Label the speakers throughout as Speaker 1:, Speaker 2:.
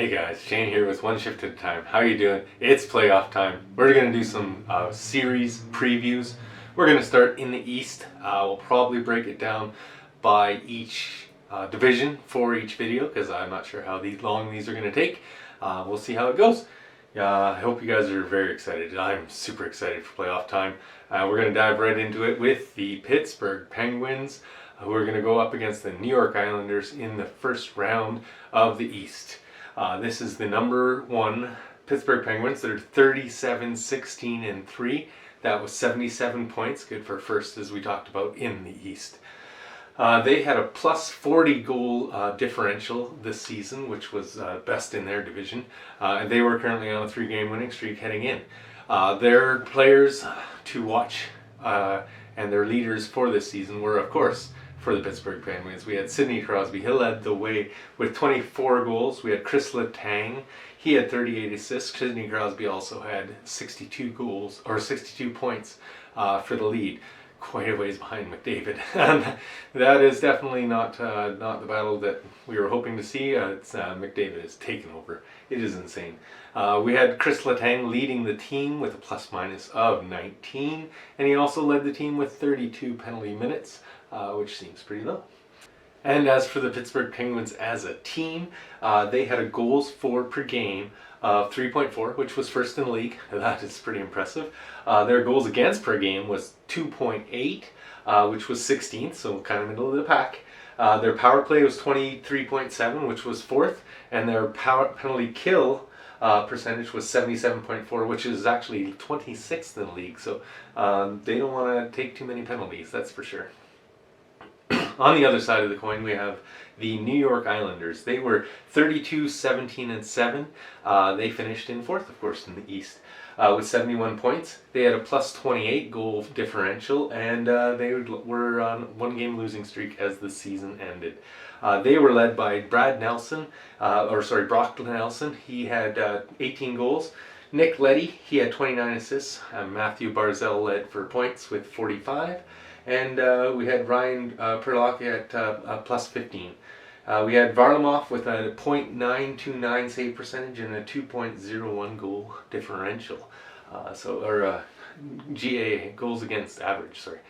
Speaker 1: Hey guys, Shane here with One Shift at a Time. How you doing? It's playoff time. We're going to do some series previews. We're going to start in the East. We'll probably break it down by each division for each video because I'm not sure how long these are going to take. We'll see how it goes. I hope you guys are very excited. I'm super excited for playoff time. We're going to dive right into it with the Pittsburgh Penguins, who are going to go up against the New York Islanders in the first round of the East. This is the number one Pittsburgh Penguins. They're 37-16-3. That was 77 points, good for first, as we talked about in the East. They had a plus 40 goal differential this season, which was best in their division. And they were currently on a 3-game winning streak heading in. Their players to watch and their leaders for this season were, of course, for the Pittsburgh Penguins, we had Sidney Crosby. He led the way with 24 goals. We had Chris Letang. He had 38 assists. Sidney Crosby also had 62 goals, or 62 points for the lead. Quite a ways behind McDavid. And that is definitely not the battle that we were hoping to see. McDavid has taken over. It is insane. We had Chris Letang leading the team with a plus-minus of 19. And he also led the team with 32 penalty minutes. Which seems pretty low. And as for the Pittsburgh Penguins as a team, they had a goals for per game of 3.4, which was first in the league. That is pretty impressive. Their goals against per game was 2.8, which was 16th, so kind of middle of the pack. Their power play was 23.7, which was fourth, and their penalty kill percentage was 77.4, which is actually 26th in the league. So they don't want to take too many penalties, that's for sure. On the other side of the coin, we have the New York Islanders. They were 32-17-7. They finished in fourth, of course, in the East with 71 points. They had a plus 28 goal differential, and they were on 1-game losing streak as the season ended. They were led by Brock Nelson. He had 18 goals. Nick Leddy, he had 29 assists. Matthew Barzal led for points with 45. And we had Ryan Perlock at plus 15. We had Varlamov with a .929 save percentage and a 2.01 goal differential. GA, goals against average, sorry.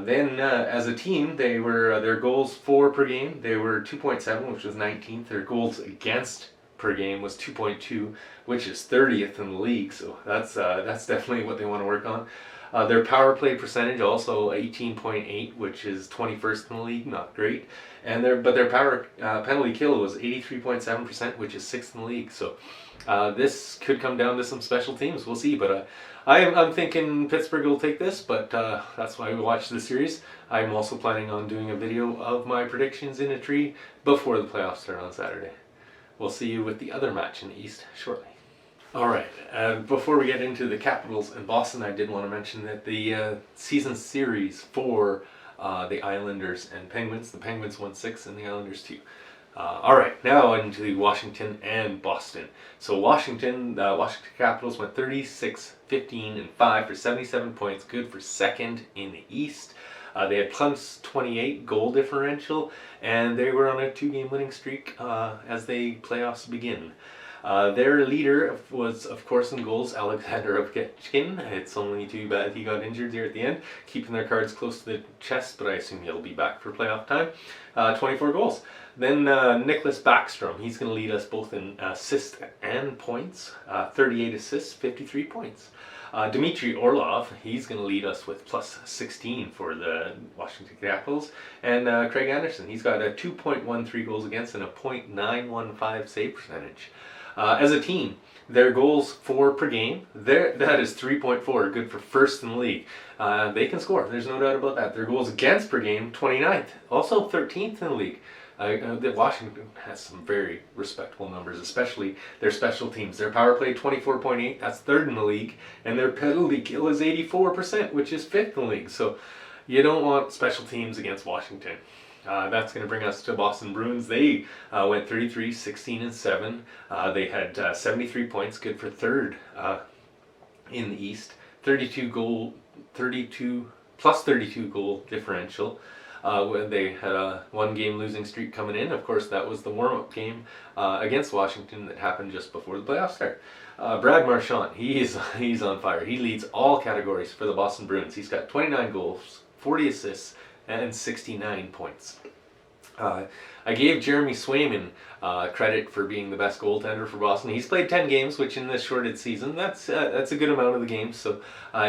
Speaker 1: Then as a team, they were their goals for per game, they were 2.7, which was 19th. Their goals against per game was 2.2, which is 30th in the league. So that's definitely what they want to work on. Their power play percentage also 18.8, which is 21st in the league, not great. And their power penalty kill was 83.7%, which is 6th in the league. So this could come down to some special teams. We'll see. But I'm thinking Pittsburgh will take this, but that's why we watch the series. I'm also planning on doing a video of my predictions in a tree before the playoffs start on Saturday. We'll see you with the other match in the East shortly. Alright, before we get into the Capitals and Boston, I did want to mention that the season series for the Islanders and Penguins, the Penguins won 6 and the Islanders 2. Alright, now into Washington and Boston. So the Washington Capitals went 36-15-5 for 77 points, good for second in the East. They had plus 28 goal differential, and they were on a 2-game winning streak as the playoffs begin. Their leader was, of course, in goals, Alexander Ovechkin. It's only too bad he got injured there at the end, keeping their cards close to the chest, but I assume he'll be back for playoff time. 24 goals. Then Nicholas Backstrom, he's going to lead us both in assists and points. 38 assists, 53 points. Dmitry Orlov, he's going to lead us with plus 16 for the Washington Capitals. And Craig Anderson, he's got a 2.13 goals against and a .915 save percentage. As a team, their goals for per game, that is 3.4, good for first in the league. They can score, there's no doubt about that. Their goals against per game, 29th, also 13th in the league. Washington has some very respectable numbers, especially their special teams. Their power play, 24.8, that's third in the league. And their penalty kill is 84%, which is fifth in the league. So you don't want special teams against Washington. That's going to bring us to Boston Bruins. They went 33-16-7. They had 73 points, good for third in the East. 32 plus 32 goal differential. when they had a 1-game losing streak coming in. Of course, that was the warm-up game against Washington that happened just before the playoffs start. Brad Marchand, he's on fire. He leads all categories for the Boston Bruins. He's got 29 goals, 40 assists, and 69 points. I gave Jeremy Swayman credit for being the best goaltender for Boston. He's played 10 games, which in this shorted season, that's a good amount of the games. So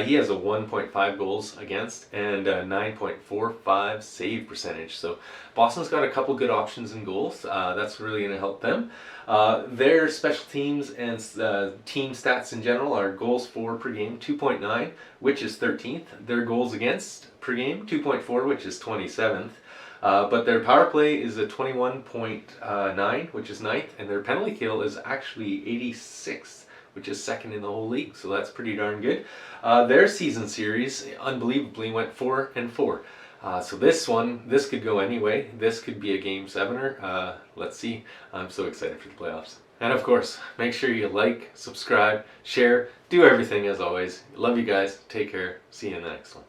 Speaker 1: he has a 1.5 goals against and a 9.45 save percentage. So Boston's got a couple good options in goals. That's really going to help them. Their special teams and team stats in general are goals for per game, 2.9, which is 13th. Their goals against per game, 2.4, which is 27th. But their power play is a 21.9, which is 9th, and their penalty kill is actually 86th, which is 2nd in the whole league, so that's pretty darn good. Their season series, unbelievably, went 4-4. So this could go anyway. This could be a Game 7er. Let's see. I'm so excited for the playoffs. And of course, make sure you like, subscribe, share, do everything as always. Love you guys. Take care. See you in the next one.